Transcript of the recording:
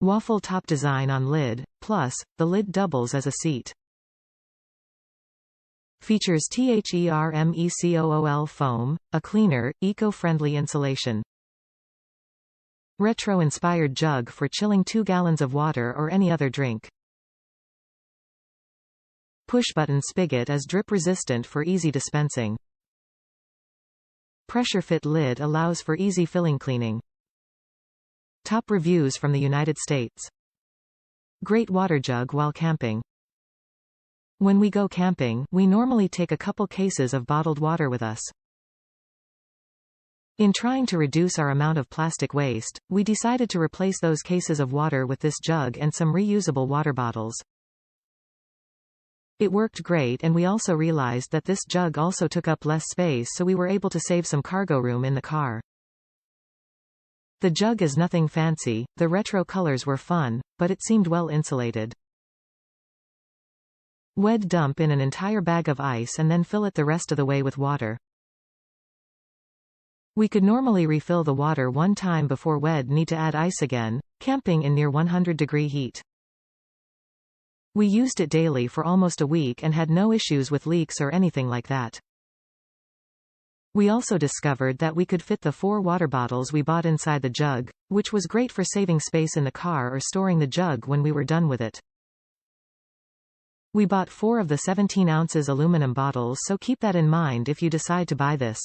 Waffle-top design on lid, plus, the lid doubles as a seat. Features THERMECOOL foam, a cleaner, eco-friendly insulation. Retro-inspired jug for chilling 2 gallons of water or any other drink. Push-button spigot is drip-resistant for easy dispensing. Pressure-fit lid allows for easy filling cleaning. Top reviews from the United States. Great water jug while camping. When we go camping, we normally take a couple cases of bottled water with us. In trying to reduce our amount of plastic waste, we decided to replace those cases of water with this jug and some reusable water bottles. It worked great, and we also realized that this jug also took up less space, so we were able to save some cargo room in the car. The jug is nothing fancy, the retro colors were fun, but it seemed well insulated. Wed dump in an entire bag of ice and then fill it the rest of the way with water. We could normally refill the water one time before we'd need to add ice again, camping in near 100-degree heat. We used it daily for almost a week and had no issues with leaks or anything like that. We also discovered that we could fit the 4 water bottles we bought inside the jug, which was great for saving space in the car or storing the jug when we were done with it. We bought 4 of the 17 ounces aluminum bottles, so keep that in mind if you decide to buy this.